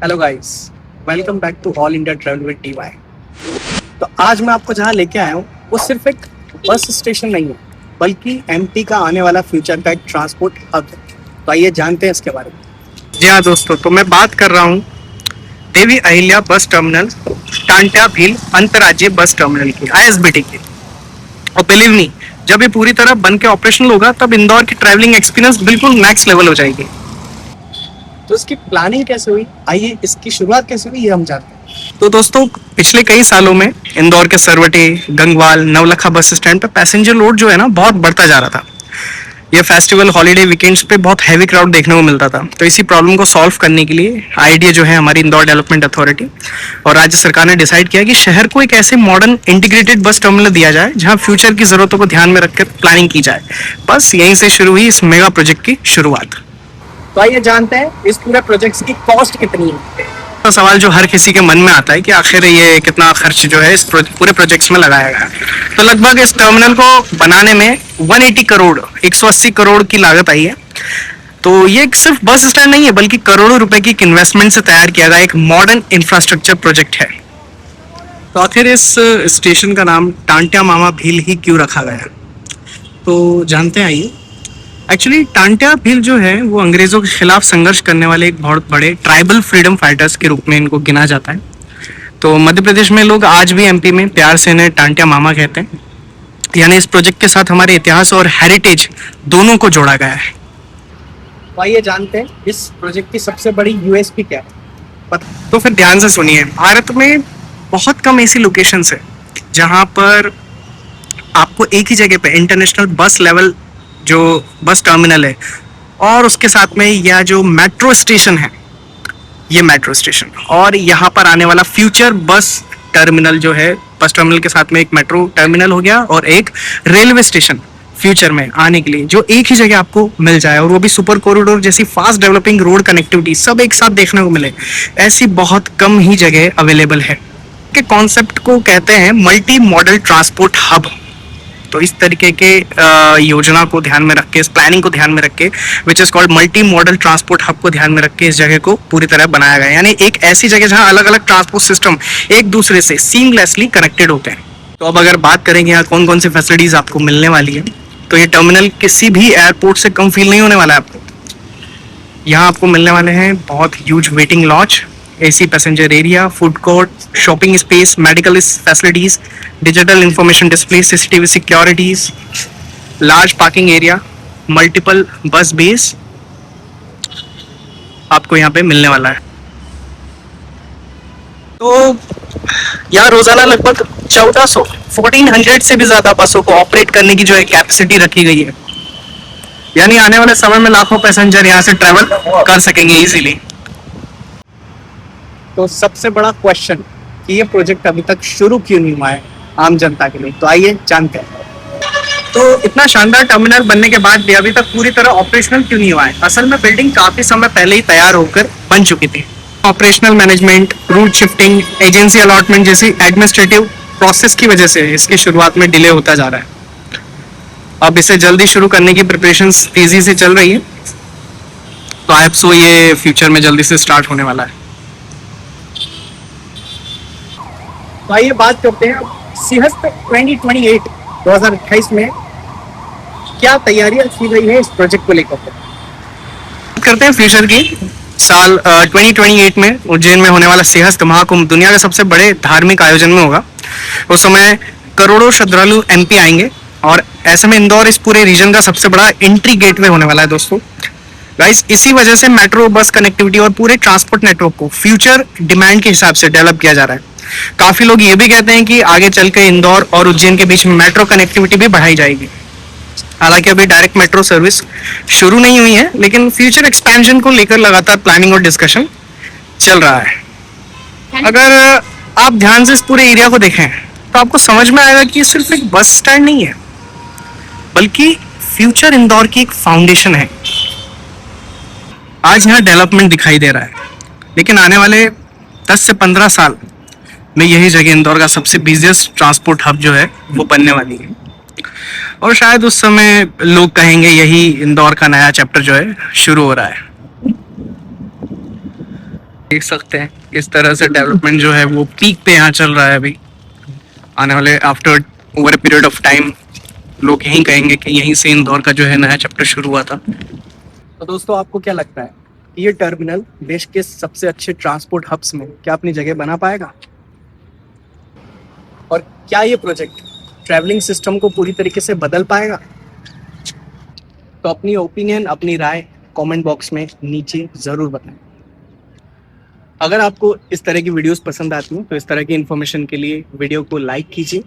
Hello guys, welcome back to all India travel with DY। तो आज मैं आपको जहाँ लेके आया हूँ वो सिर्फ एक बस स्टेशन नहीं है, बल्कि MP का आने वाला फ्यूचर का एक ट्रांसपोर्ट हब है। तो आइए जानते हैं इसके बारे में। जी हाँ दोस्तों, तो मैं बात कर रहा हूँ देवी अहिल्या बस टर्मिनल, टांट्या भील अंतर्राज्यीय बस टर्मिनल की, ISBT की। और बिलीव मी, जब ये पूरी तरह बन के ऑपरेशनल होगा तब इंदौर की ट्रैवलिंग एक्सपीरियंस बिल्कुल मैक्स लेवल हो जाएगी। तो इसकी प्लानिंग कैसे हुई, आइए इसकी शुरुआत कैसे हुई ये हम जानते हैं। तो दोस्तों, पिछले कई सालों में इंदौर के सरवटे, गंगवाल, नवलखा बस स्टैंड पे पैसेंजर लोड जो है ना बहुत बढ़ता जा रहा था। ये फेस्टिवल, हॉलीडे, वीकेंड्स पे बहुत हैवी क्राउड देखने को मिलता था। तो इसी प्रॉब्लम को सॉल्व करने के लिए आईडीए जो है हमारी इंदौर डेवलपमेंट अथॉरिटी और राज्य सरकार ने डिसाइड किया कि शहर को एक ऐसे मॉडर्न इंटीग्रेटेड बस टर्मिनल दिया जाए जहां फ्यूचर की जरूरतों को ध्यान में रखकर प्लानिंग की जाए। बस यहीं से शुरू हुई इस मेगा प्रोजेक्ट की शुरुआत। तो आइए जानते हैं इस पूरे प्रोजेक्ट की कॉस्ट कितनी है। तो सवाल जो हर किसी के मन में आता है कि आखिर ये कितना खर्च जो है इस पूरे प्रोजेक्ट्स में लगाया गया। तो लगभग इस टर्मिनल को बनाने में 180 करोड़ 180 करोड़ की लागत आई है। तो ये सिर्फ बस स्टैंड नहीं है, बल्कि करोड़ों रुपए की इन्वेस्टमेंट से तैयार किया गया एक मॉडर्न इंफ्रास्ट्रक्चर प्रोजेक्ट है। तो आखिर इस स्टेशन का नाम टांट्या मामा भील ही क्यों रखा गया, तो जानते हैं आइए। एक्चुअली टांट्या भील जो है वो अंग्रेजों के खिलाफ संघर्ष करने वाले एक बहुत बड़े ट्राइबल फ्रीडम फाइटर्स के रूप में इनको गिना जाता है। तो मध्य प्रदेश में लोग आज भी MP में प्यार से इन्हें टांट्या मामा कहते हैं। यानी इस प्रोजेक्ट के साथ हमारे इतिहास और हेरिटेज दोनों को जोड़ा गया है। तो आइए जानते हैं इस प्रोजेक्ट की सबसे बड़ी USP क्या है। तो फिर ध्यान से सुनिए। भारत में बहुत कम ऐसी लोकेशंस है जहां पर आपको एक ही जगह पे इंटरनेशनल बस लेवल जो बस टर्मिनल है और उसके साथ में यह जो मेट्रो स्टेशन है, ये मेट्रो स्टेशन और यहाँ पर आने वाला फ्यूचर बस टर्मिनल जो है, बस टर्मिनल के साथ में एक मेट्रो टर्मिनल हो गया और एक रेलवे स्टेशन फ्यूचर में आने के लिए जो एक ही जगह आपको मिल जाए, और वो भी सुपर कॉरिडोर जैसी फास्ट डेवलपिंग रोड कनेक्टिविटी सब एक साथ देखने को मिले, ऐसी बहुत कम ही जगह अवेलेबल है। के कॉन्सेप्ट को कहते हैं मल्टी मॉडल ट्रांसपोर्ट हब। तो इस तरीके के योजना को ध्यान में रख के, इस प्लानिंग को ध्यान में रख के, which is called multi modal transport hub को ध्यान में रख के इस जगह को पूरी तरह बनाया गया। यानी एक ऐसी जगह जहां अलग अलग ट्रांसपोर्ट सिस्टम एक दूसरे से सीमलेसली कनेक्टेड होते हैं। तो अब अगर बात करेंगे यहाँ कौन कौन सी फैसिलिटीज आपको मिलने वाली है, तो ये टर्मिनल किसी भी एयरपोर्ट से कम फील नहीं होने वाला है आपको। यहाँ आपको मिलने वाले हैं बहुत huge waiting lounge, AC passenger area, food court, shopping space, medical facilities, digital information display, CCTV securities, large parking area, multiple bus bays आपको यहाँ पे मिलने वाला है। तो यहाँ रोजाना लगभग 1400 से भी ज्यादा बसों को ऑपरेट करने की जो है कैपेसिटी रखी गई है। यानी आने वाले समय में लाखों पैसेंजर यहाँ से ट्रेवल कर सकेंगे इजीली। तो सबसे बड़ा क्वेश्चन कि ये प्रोजेक्ट अभी तक शुरू क्यों नहीं हुआ है आम जनता के लिए, तो आइए जानते हैं। तो इतना शानदार टर्मिनल बनने के बाद भी अभी तक पूरी तरह ऑपरेशनल क्यों नहीं हुआ है। असल में बिल्डिंग काफी समय पहले ही तैयार होकर बन चुकी थी। Operational management, route shifting, agency allotment जैसी एडमिनिस्ट्रेटिव प्रोसेस की वजह से इसकी शुरुआत में डिले होता जा रहा है। अब इसे जल्दी शुरू करने की प्रिपरेशंस तेजी से चल रही है। तो आई होप सो ये फ्यूचर में जल्दी से स्टार्ट होने वाला है। तो आइए बात करते हैं सिंहस्थ 2028 में क्या तैयारियां की गई है इस प्रोजेक्ट को लेकर। बात करते हैं फ्यूचर की। साल 2028 में उज्जैन में होने वाला सिंहस्थ महाकुंभ दुनिया के सबसे बड़े धार्मिक आयोजन में होगा। उस समय करोड़ों श्रद्धालु MP आएंगे और ऐसे में इंदौर इस पूरे रीजन का सबसे बड़ा एंट्री गेटवे होने वाला है दोस्तों। गाइस, इसी वजह से मेट्रो, बस कनेक्टिविटी और पूरे ट्रांसपोर्ट नेटवर्क को फ्यूचर डिमांड के हिसाब से डेवलप किया जा रहा है। काफी लोग ये भी कहते हैं कि आगे चलकर इंदौर और उज्जैन के बीच में मेट्रो कनेक्टिविटी भी बढ़ाई जाएगी। हालांकि अभी डायरेक्ट मेट्रो सर्विस शुरू नहीं हुई है, लेकिन फ्यूचर एक्सपेंशन को लेकर लगातार प्लानिंग और डिस्कशन चल रहा है। अगर आप ध्यान से इस पूरे एरिया को देखें तो आपको समझ में आएगा कि सिर्फ एक बस स्टैंड नहीं है, बल्कि फ्यूचर इंदौर की एक फाउंडेशन है। आज यहाँ डेवलपमेंट दिखाई दे रहा है, लेकिन आने वाले 10 से 15 साल में यही जगह इंदौर का सबसे बिजिएस्ट ट्रांसपोर्ट हब जो है वो बनने वाली है। और शायद उस समय लोग कहेंगे यही इंदौर का नया चैप्टर जो है शुरू हो रहा है। देख सकते हैं किस तरह से डेवलपमेंट जो है वो पीक पे यहाँ चल रहा है अभी। आने वाले after over a period of time लोग यही कहेंगे कि यहीं से इंदौर का जो है नया चैप्टर शुरू हुआ था। तो दोस्तों आपको क्या लगता है ये टर्मिनल देश के सबसे अच्छे ट्रांसपोर्ट हब्स में क्या अपनी जगह बना पाएगा? और क्या ये प्रोजेक्ट ट्रैवलिंग सिस्टम को पूरी तरीके से बदल पाएगा? तो अपनी ओपिनियन, अपनी राय कमेंट बॉक्स में नीचे ज़रूर बताएं। अगर आपको इस तरह की वीडियोस पसंद आती हैं तो इस तरह की इन्फॉर्मेशन के लिए वीडियो को लाइक कीजिए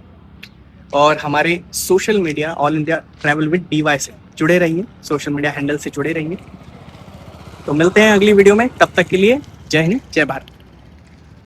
और हमारे social media all India travel with DY से जुड़े रहिए, सोशल मीडिया हैंडल से जुड़े रहिए। तो मिलते हैं अगली वीडियो में, तब तक के लिए जय हिंद, जय भारत।